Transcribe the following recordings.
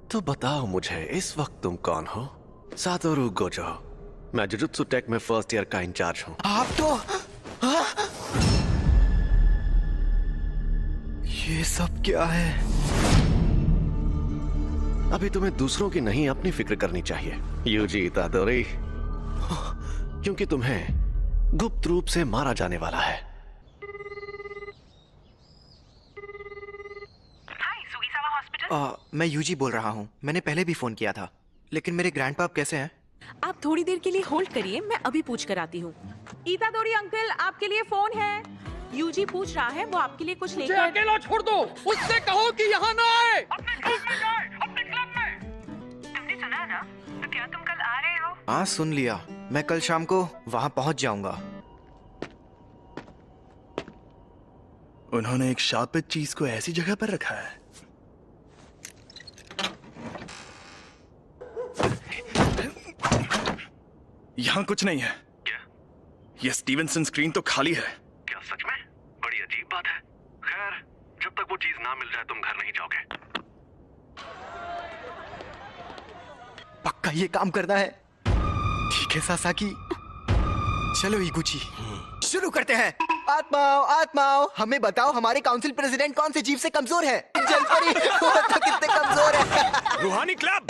तो बताओ मुझे, इस वक्त तुम कौन हो? Satoru Gojo. मैं जुजुत्सु टेक में फर्स्ट ईयर का इंचार्ज हूँ। आप तो ये सब क्या है? अभी तुम्हें दूसरों की नहीं, अपनी फिक्र करनी चाहिए यूजी इतादोरी, क्योंकि तुम्हें गुप्त रूप से मारा जाने वाला है। मैं यूजी बोल रहा हूँ। मैंने पहले भी फोन किया था, लेकिन मेरे ग्रैंडपाप कैसे हैं? आप थोड़ी देर के लिए होल्ड करिए, मैं अभी पूछ कर आती हूँ। इतादोरी अंकल, आपके लिए फोन है। यूजी पूछ रहा है, वो आपके लिए कुछ लेकर। अकेला छोड़ दो, उससे कहो कि यहाँ ना आए। अपने क्लब में। तुमने सुना ना? तो क्या तुम कल आ रहे हो? हाँ, सुन लिया। मैं कल शाम को वहाँ पहुँच जाऊंगा। उन्होंने एक शापित चीज को ऐसी जगह पर रखा है। यहाँ कुछ नहीं है। क्या? ये स्टीवनसन स्क्रीन तो खाली है। क्या सच में? बड़ी अजीब बात है। खैर, जब तक वो चीज ना मिल जाए तुम घर नहीं जाओगे। पक्का ये काम करना है। ठीक है सासाकी, चलो इगुची, शुरू करते हैं। आत्माओं आत्माओं, हमें बताओ हमारे काउंसिल प्रेसिडेंट कौन से जीव से कमजोर है? जलपरी वो तो कितने कमजोर है। रूहानी क्लब।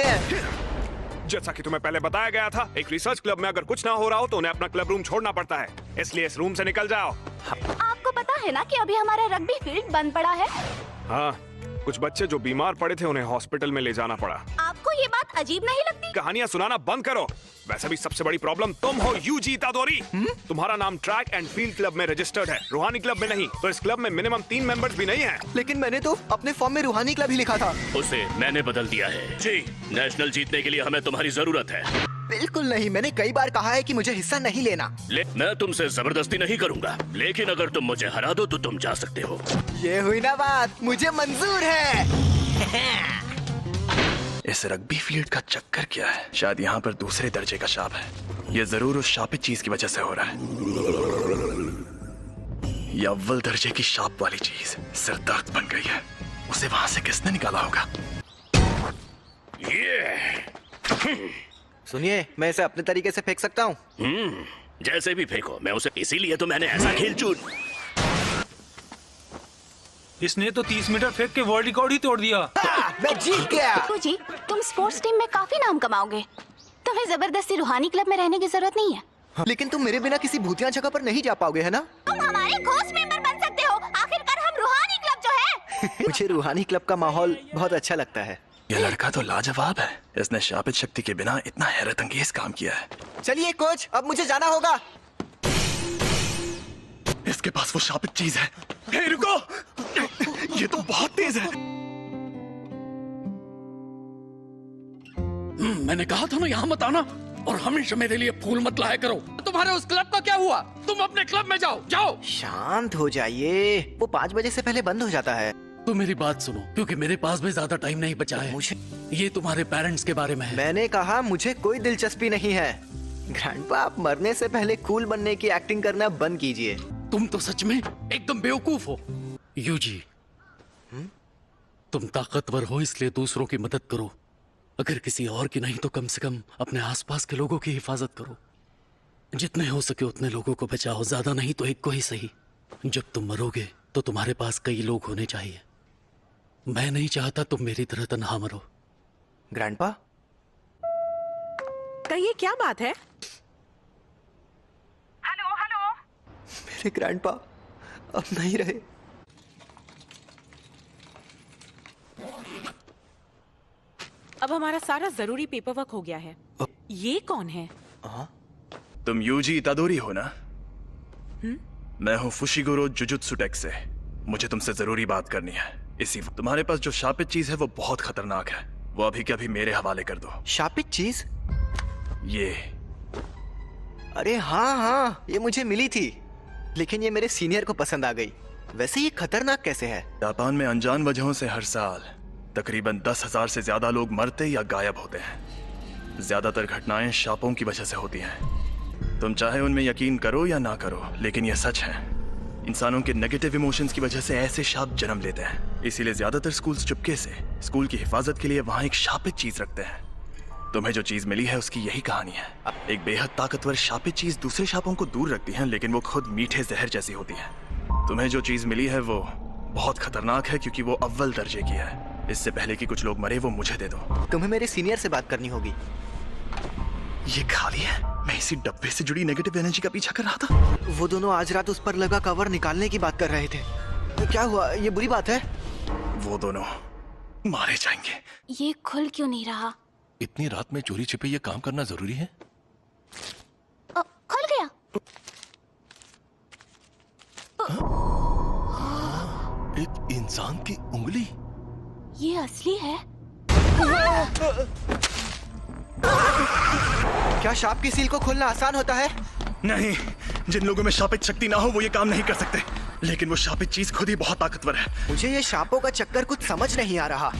जैसा कि तुम्हें पहले बताया गया था, एक रिसर्च क्लब में अगर कुछ ना हो रहा हो तो उन्हें अपना क्लब रूम छोड़ना पड़ता है, इसलिए इस रूम से निकल जाओ। आपको पता है ना कि अभी हमारा रग्बी फील्ड बंद पड़ा है? हाँ, कुछ बच्चे जो बीमार पड़े थे उन्हें हॉस्पिटल में ले जाना पड़ा। आपको ये बात अजीब नहीं लगती? कहानियां सुनाना बंद करो। वैसे भी सबसे बड़ी प्रॉब्लम तुम हो यूजी इतादोरी। तुम्हारा नाम ट्रैक एंड फील्ड क्लब में रजिस्टर्ड है, रूहानी क्लब में नहीं। तो इस क्लब में मिनिमम 3 मेंबर्स भी नहीं है। लेकिन मैंने तो अपने फॉर्म में रूहानी क्लब ही लिखा था। उसे मैंने बदल दिया है। जी, नेशनल जीतने के लिए हमें तुम्हारी जरूरत है। बिल्कुल नहीं, मैंने कई बार कहा है कि मुझे हिस्सा नहीं लेना। मैं तुमसे जबरदस्ती नहीं करूंगा, लेकिन अगर तुम मुझे हरा दो तो तुम जा सकते हो। ये हुई ना बात, मुझे मंजूर है। इस रग्बी फील्ड का चक्कर क्या है? शायद यहाँ पर दूसरे दर्जे का शाप है। ये जरूर उस शापित चीज की वजह से हो रहा है। ये अव्वल दर्जे की शाप वाली चीज सिरदर्द बन गई है। उसे वहां से किसने निकाला होगा? सुनिए, मैं इसे अपने तरीके से फेंक सकता हूँ। जैसे भी फेंको, मैं उसे इसीलिए तो मैंने ऐसा खेल चुन। इसने तो 30 मीटर फेंक के वर्ल्ड रिकॉर्ड ही तोड़ दिया। मैं जीत गया। जी, तुम स्पोर्ट्स टीम में काफी नाम कमाओगे। तुम्हें जबरदस्ती रूहानी क्लब में रहने की जरूरत नहीं है। लेकिन तुम मेरे बिना किसी भूतिया जगह पर नहीं जा पाओगे, है ना? तुम हमारे घोस्ट मेंबर बन सकते हो। आखिरकार हम रूहानी क्लब जो है। मुझे रूहानी क्लब का माहौल बहुत अच्छा लगता है। ये लड़का तो लाजवाब है। इसने शापित शक्ति के बिना इतना हैरत अंगेज काम किया है। चलिए कोच, अब मुझे जाना होगा। इसके पास वो शापित चीज है। हे रुको, ये तो बहुत तेज है। मैंने कहा था ना यहाँ मत आना, और हमेशा मेरे लिए फूल मत लाया करो। तुम्हारे उस क्लब का क्या हुआ? तुम अपने क्लब में जाओ, जाओ। शांत हो जाइए, वो 5 बजे से पहले बंद हो जाता है। तो मेरी बात सुनो, क्योंकि मेरे पास भी ज्यादा टाइम नहीं बचा है। मुझे ये तुम्हारे पेरेंट्स के बारे में है। मैंने कहा मुझे कोई दिलचस्पी नहीं है। ग्रैंडपा, आप मरने से पहले कूल बनने की एक्टिंग करना बंद कीजिए। तुम तो सच में एकदम बेवकूफ हो। यूजी, तुम ताकतवर हो इसलिए दूसरों की मदद करो। अगर किसी और की नहीं तो कम से कम अपने आसपास के लोगों की हिफाजत करो। जितने हो सके उतने लोगों को बचाओ, ज्यादा नहीं तो एक को ही सही। जब तुम मरोगे तो तुम्हारे पास कई लोग होने चाहिए। मैं नहीं चाहता तुम मेरी तरह तन्हा मरो। ग्रैंडपा, कहिए, क्या बात है? Hello hello. मेरे ग्रैंडपा अब नहीं रहे। अब हमारा सारा जरूरी पेपर वर्क हो गया है। ये कौन है? तुम यूजी इतादोरी हो ना? मैं हूँ फुशिगुरो जुजुत्सु टेक से। मुझे तुमसे जरूरी बात करनी है। इसी तुम्हारे पास जो शापित चीज है वो बहुत खतरनाक है। वो अभी के अभी मेरे हवाले कर दो। शापित चीज? ये। अरे हाँ, ये मुझे मिली थी, लेकिन ये मेरे सीनियर को पसंद आ गई। वैसे ये खतरनाक कैसे है? जापान में अनजान वजहों से हर साल तकरीबन 10,000 से ज्यादा लोग मरते या गायब होते हैं। ज्यादातर घटनाएं शापों की वजह से होती हैं। तुम चाहे उनमें यकीन करो या ना करो, लेकिन ये सच है। इंसानों के नेगेटिव इमोशंस की वजह से ऐसे शाप जन्म लेते हैं। इसीलिए ज्यादातर स्कूल्स चुपके से स्कूल की हिफाजत के लिए वहाँ एक शापित चीज रखते हैं। तुम्हें जो चीज मिली है उसकी यही कहानी है। एक बेहद ताकतवर शापित चीज दूसरे शापों को दूर रखती है, लेकिन वो खुद मीठे जहर जैसी होती है। तुम्हें जो चीज मिली है वो बहुत खतरनाक है क्योंकि वो अव्वल दर्जे की है। इससे पहले कि कुछ लोग मरे वो मुझे दे दो। तुम्हें मेरे सीनियर से बात करनी होगी। ये खाली है। मैं इसी डब्बे से जुड़ी नेगेटिव एनर्जी का पीछा कर रहा था। वो दोनों आज रात उस पर लगा कवर निकालने की बात कर रहे थे। क्या हुआ? ये बुरी बात है? वो दोनों मारे जाएंगे। ये खुल क्यों नहीं रहा? इतनी रात में चोरी छिपे ये काम करना जरूरी है? खुल गया। एक इंसान की उंगली। ये असली है? क्या शाप की सील को खोलना आसान होता है? नहीं, जिन लोगों में शापित शक्ति ना हो वो ये काम नहीं कर सकते। लेकिन वो शापित चीज खुद ही बहुत ताकतवर है। मुझे ये शापों का चक्कर कुछ समझ नहीं आ रहा।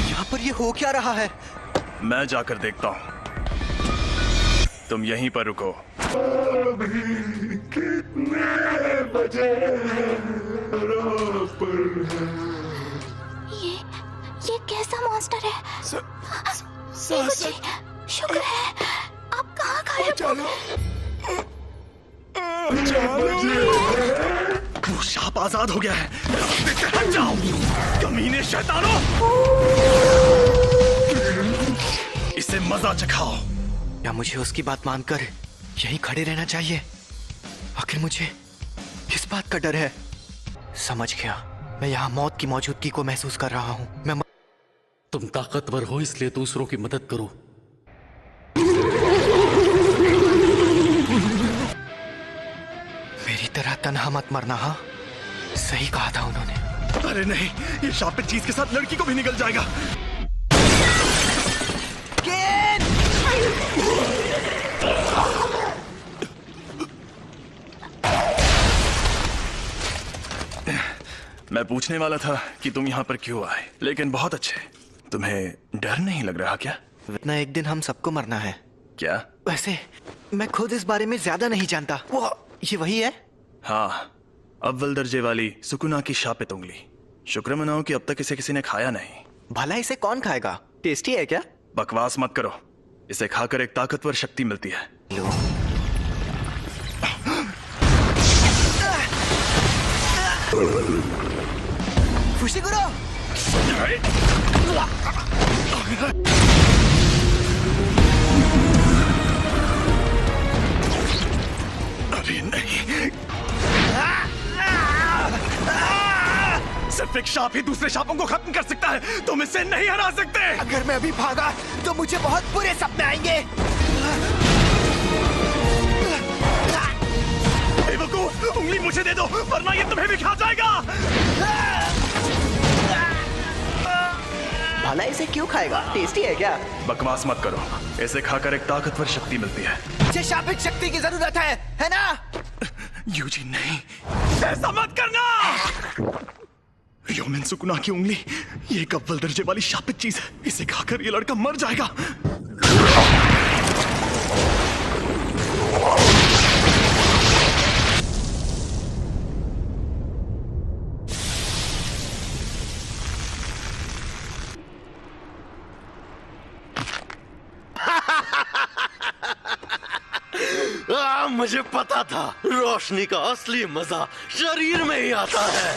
यहाँ पर ये हो क्या रहा है? मैं जाकर देखता हूँ। तुम यहीं पर रुको। ये कैसा मॉन्स्टर है? जी, शुक्र है आप कहाँ गायब हो? वो शाप आजाद हो गया है। रास्ते से हट जाओ, कमीने शैतानों। इसे मजा चखाओ। या मुझे उसकी बात मानकर यहीं खड़े रहना चाहिए? आखिर मुझे किस बात का डर है? समझ गया। मैं यहाँ मौत की मौजूदगी को महसूस कर रहा हूँ। मैं तुम ताकतवर हो इसलिए दूसरों की मदद करो। मेरी तरह तन्हा मत मरना। हाँ, सही कहा था उन्होंने। अरे नहीं, ये शापित चीज के साथ लड़की को भी निकल जाएगा। मैं पूछने वाला था कि तुम यहाँ पर क्यों आए, लेकिन बहुत अच्छे। तुम्हें डर नहीं लग रहा क्या? इतना एक दिन हम सबको मरना है। क्या? वैसे मैं खुद इस बारे में ज्यादा नहीं जानता। वो ये वही है? हाँ, अव्वल दर्जे वाली सुकुना की शापित उंगली। शुक्र मनाओ कि अब तक इसे किसी ने खाया नहीं। भला इसे कौन खाएगा? टेस्टी है क्या? बकवास मत करो। इसे खाकर एक ताकतवर शक्ति मिलती है। लो। फुशिगुरो! अरे नहीं, सिर्फ एक शाप ही दूसरे शापों को खत्म कर सकता है। तुम इसे नहीं हरा सकते। अगर मैं अभी भागा तो मुझे बहुत बुरे सपने आएंगे। बेवकूफ, उंगली मुझे दे दो वरना ये तुम्हें भी खा जाएगा। भला इसे क्यों खाएगा? टेस्टी है क्या? बकवास मत करो। इसे खाकर एक ताकतवर शक्ति मिलती है। मुझे शापित शक्ति की जरूरत है ना? यूजी नहीं, ऐसा मत करना। योमिन सुकुना की उंगली, ये एक अव्वल दर्जे वाली शापित चीज है। इसे खाकर ये लड़का मर जाएगा। मुझे पता था रोशनी का असली मजा शरीर में ही आता है।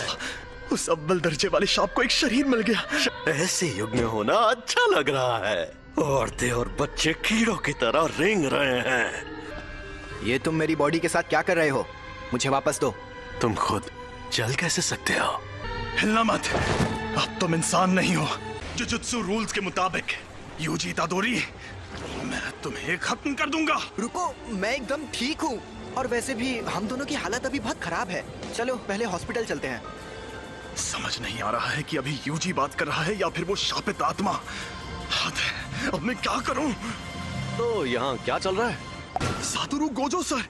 उस अव्वल दर्जे वाले शाप को एक शरीर मिल गया। ऐसे युग में होना अच्छा लग रहा है। औरतें और बच्चे कीड़ों की तरह रेंग रहे हैं। ये तुम मेरी बॉडी के साथ क्या कर रहे हो? मुझे वापस दो। तुम खुद चल कैसे सकते हो? हिलना मत। अब तुम इंसान नहीं हो। जुजुत्सु रूल्स के मुताबिक यूजी इतादोरी, मैं तुम्हें खत्म कर दूंगा। रुको, मैं एकदम ठीक हूँ। और वैसे भी हम दोनों की हालत अभी बहुत खराब है। चलो पहले हॉस्पिटल चलते हैं। समझ नहीं आ रहा है कि अभी यूजी बात कर रहा है या फिर वो शापित आत्मा। हद है, अब मैं क्या करूं? तो यहाँ क्या चल रहा है? सातोरु गोजो सर,